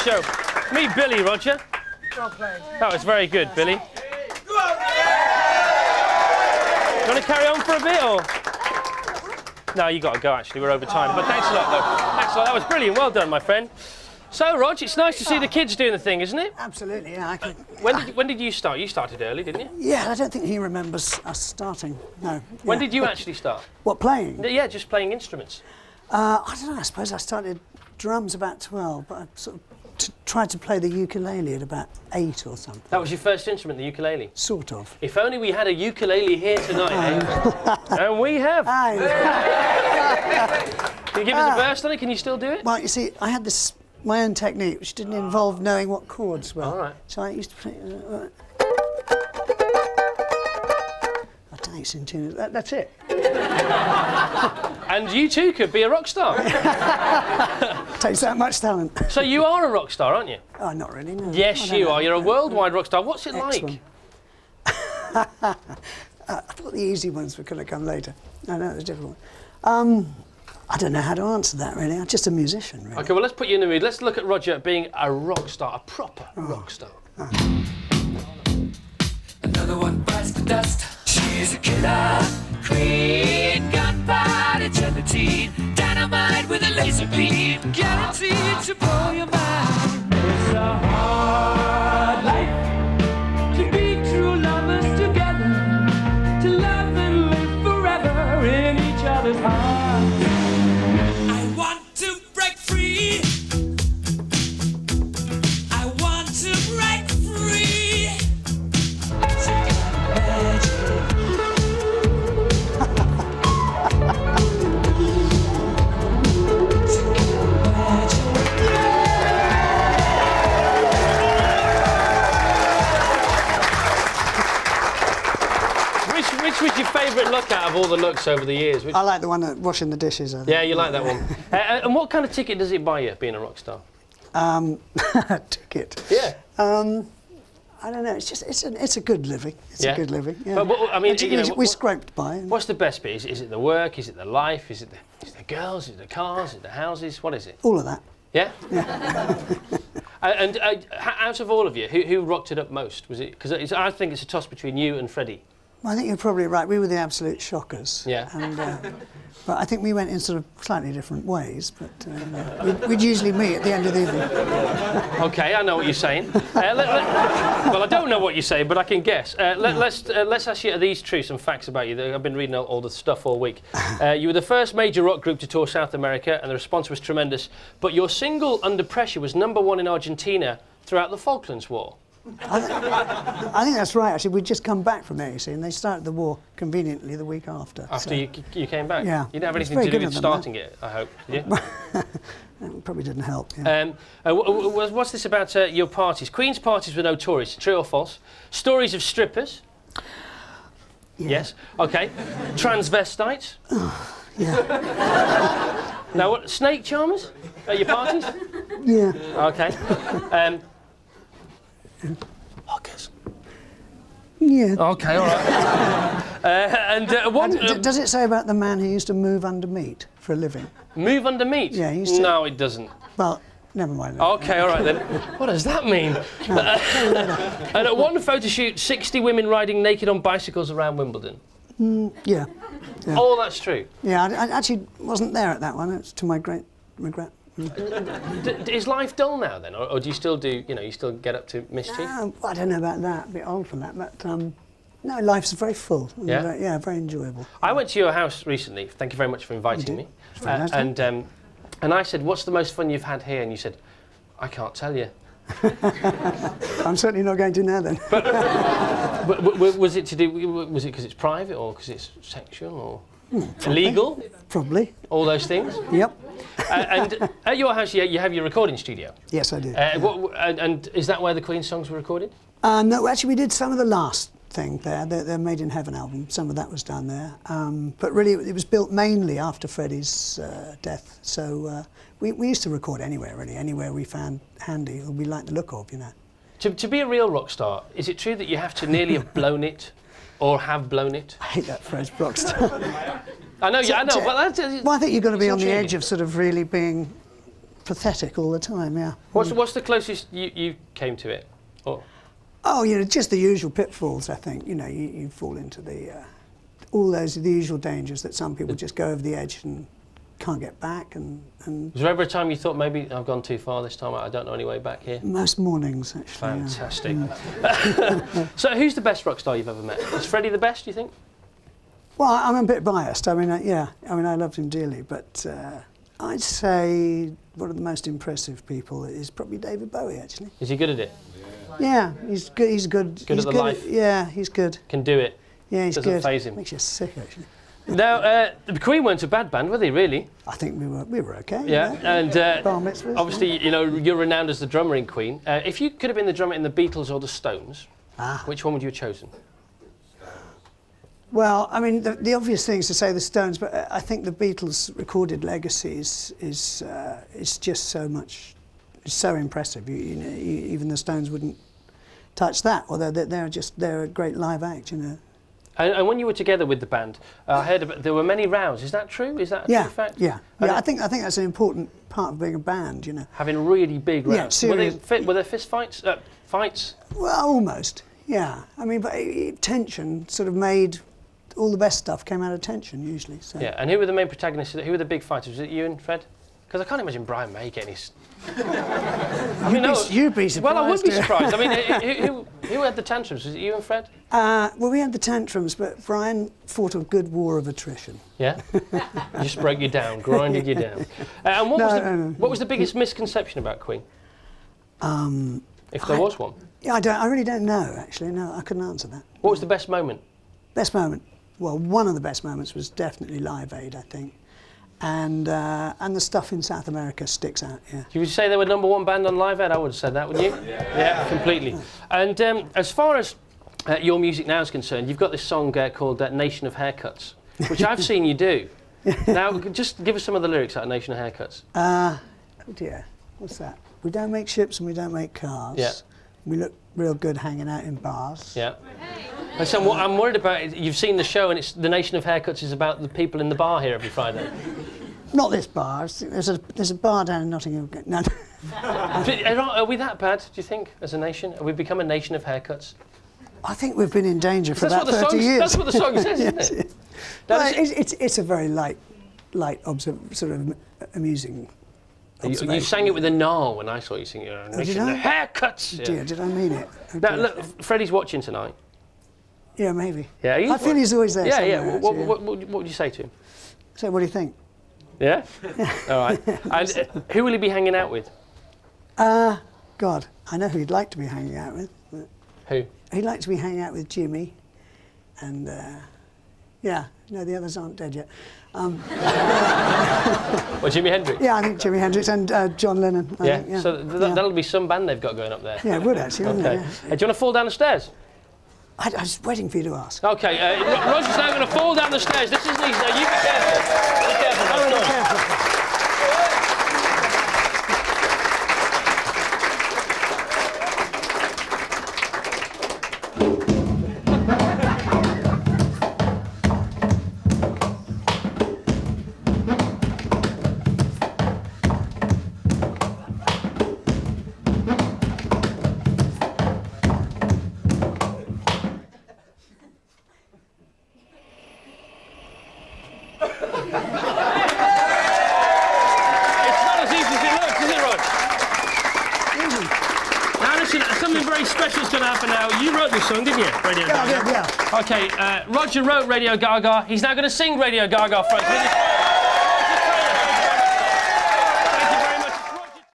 show. Meet Billy, Roger. Well played. That was very good, Billy. You want to carry on for a bit, or...? No, you got to go, actually. We're over time. But thanks a lot, though. Thanks a lot. That was brilliant. Well done, my friend. So, Rog, it's nice to see the kids doing the thing, isn't it? Absolutely, yeah. When did you start? You started early, didn't you? Yeah, I don't think he remembers us starting, no. Yeah. When did you actually start? What, playing? Yeah, just playing instruments. I don't know, I suppose I started drums about 12, but I sort of tried to play the ukulele at about 8 or something. That was your first instrument, the ukulele? Sort of. If only we had a ukulele here tonight, eh? And we have. Aye. Can you give us a burst on it? Can you still do it? Well, you see, I had my own technique, which didn't involve knowing what chords were. All right. So I used to play... I don't think it's in tune. That's it. And you too could be a rock star. Takes that much talent. So you are a rock star, aren't you? Oh, not really, no. Yes, you are. You're a worldwide rock star. What's it like? I thought the easy ones were going to come later. No, there's a different one. I don't know how to answer that, really. I'm just a musician, really. OK, well, let's put you in the mood. Let's look at Roger being a rock star, a proper rock star. Another one bites the dust. She's a killer queen, gunfight eternity, dynamite with a laser beam, guaranteed to blow your mind. It's a hard life to be true lovers together, to love and live forever in each other's hearts. I want to break free. I want to break free. Which was your favourite look out of all the looks over the years? I like the one that washing the dishes, I think. Yeah, you like that one. And what kind of ticket does it buy you, being a rock star? Ticket. Yeah. I don't know. It's a good living. It's a good living. Yeah. But I mean, we scraped by. What's the best bit? Is it the work? Is it the life? Is it the girls? Is it the cars? Is it the houses? What is it? All of that. Yeah. Yeah. And out of all of you, who rocked it up most? Was it? Because I think it's a toss between you and Freddie. Well, I think you're probably right. We were the absolute shockers. Yeah. And, but I think we went in sort of slightly different ways. But we'd usually meet at the end of the evening. OK, I know what you're saying. Well, I don't know what you're saying, but I can guess. Let's ask you these some facts about you. I've been reading all the stuff all week. You were the first major rock group to tour South America, and the response was tremendous. But your single, Under Pressure, was #1 in Argentina throughout the Falklands War. I think that's right, actually. We'd just come back from there, you see, and they started the war conveniently the week after. After you came back? Yeah. You didn't have anything to do with starting it, I hope, did you? It probably didn't help, yeah. What's this about your parties? Queen's parties were notorious, true or false? Stories of strippers? Yeah. Yes. OK. Transvestites? Yeah. Now, what, snake charmers at your parties? Yeah. OK. Hookers. Yeah. OK, all right. Does it say about the man who used to move under meat for a living? Move under meat? Yeah, he used to... No, it doesn't. Well, never mind. OK, all right then. What does that mean? And at one photo shoot, 60 women riding naked on bicycles around Wimbledon. Yeah. Oh, that's true. Yeah, I actually wasn't there at that one. It's to my great regret. Is life dull now then, or do you still do? You still get up to mischief? I don't know about that. A bit old for that, but no, life's very full. Yeah. Very enjoyable. I went to your house recently. Thank you very much for inviting me. Nice, and I said, "What's the most fun you've had here?" And you said, "I can't tell you." I'm certainly not going to now then. But was it to do? Was it because it's private, or because it's sexual, or illegal? Probably. All those things. Yep. And at your house, you have your recording studio. Yes, I do. And is that where the Queen songs were recorded? No, actually, we did some of the last thing there. The Made in Heaven album. Some of that was done there. But really, it was built mainly after Freddie's death. So we used to record anywhere, really, anywhere we found handy or we liked the look of, To be a real rock star, is it true that you have to nearly have blown it, or have blown it? I hate that phrase, rock star. I know, but that's... Well, I think you've got to be on the intriguing. edge of sort of really being pathetic all the time. Yeah. What's the closest you came to it? Or? Oh, you know, just the usual pitfalls. I think you know you fall into the the usual dangers that some people just go over the edge and can't get back. And was there ever a time you thought maybe I've gone too far this time? I don't know any way back here. Most mornings, actually. Fantastic. Yeah. So, who's the best rock star you've ever met? Is Freddie the best? Do you think? Well, I'm a bit biased. I mean, I loved him dearly, but I'd say one of the most impressive people is probably David Bowie. Actually. Is he good at it? Yeah, he's good. He's good. Good he's at the life. Yeah, he's good. Can do it. Yeah, he's Doesn't good. faze him. Makes you sick, actually. Now, the Queen weren't a bad band, were they? Really? I think we were okay. Yeah, you know? and Bar mitzvahs, obviously, you know, you're renowned as the drummer in Queen. If you could have been the drummer in the Beatles or the Stones, which one would you have chosen? Well, I mean, the obvious thing is to say the Stones, but I think the Beatles' recorded legacy is just so much, it's so impressive. You know, even the Stones wouldn't touch that. Although they're a great live act, you know. And when you were together with the band, I heard there were many rows. Is that true? Is that a true fact? Yeah. I think that's an important part of being a band, you know. Having really big rows. Yeah, serious. Were there fist fights? Fights? Well, almost. Yeah. I mean, but tension sort of made all the best stuff came out of tension usually. So. Yeah. And who were the main protagonists? Who were the big fighters? Was it you and Fred? Because I can't imagine Brian May getting his. You'd be surprised. Well, I would be surprised. I mean, who had the tantrums? Was it you and Fred? Well, we had the tantrums, but Brian fought a good war of attrition. Yeah? Just broke you down, grinded you down. And what was the biggest misconception about Queen? If there was one. Yeah, I really don't know, actually. No, I couldn't answer that. What was the best moment? Best moment? Well, one of the best moments was definitely Live Aid, I think. And the stuff in South America sticks out, yeah. You would say they were #1 band on Live Aid? I would have said that, wouldn't you? Yeah, completely. And as far as your music now is concerned, you've got this song called Nation of Haircuts, which I've seen you do. Now, just give us some of the lyrics out of Nation of Haircuts. Oh dear, what's that? We don't make ships and we don't make cars. Yeah. We look real good hanging out in bars. Yeah. And so what I'm worried about is you've seen the show and it's the Nation of Haircuts is about the people in the bar here every Friday. Not this bar. There's a bar down in Nottingham. No. Are we that bad, do you think, as a nation? Have we become a nation of haircuts? I think we've been in danger for about 30 years. That's what the song says, isn't Yes. it? Well, it's a very light sort of amusing observation. You sang it with a gnaw when I saw you sing it. Nation of Haircuts! Yeah. Dear, did I mean it? Oh, Now, look, Freddie's watching tonight. Yeah, maybe. Yeah, I feel he's always there. Yeah, yeah. Actually, What would you say to him? So, what do you think? Yeah? All right. And who will he be hanging out with? God, I know who he'd like to be hanging out with. Who? He'd like to be hanging out with Jimmy, and yeah, no, the others aren't dead yet. Well, Jimi Hendrix? Yeah, I think Jimi Hendrix and John Lennon. I think, yeah. So that'll be some band they've got going up there. Yeah, it would actually, wouldn't Okay. it? Yeah. Do you want to fall down the stairs? I was waiting for you to ask. Okay, Roger's now going to fall down the stairs. This isn't easy. Now, you be careful. Be careful. Oh, That's careful. Song, didn't you? Radio Gaga. Yeah. Okay, Roger wrote Radio Gaga. He's now going to sing Radio Gaga for us.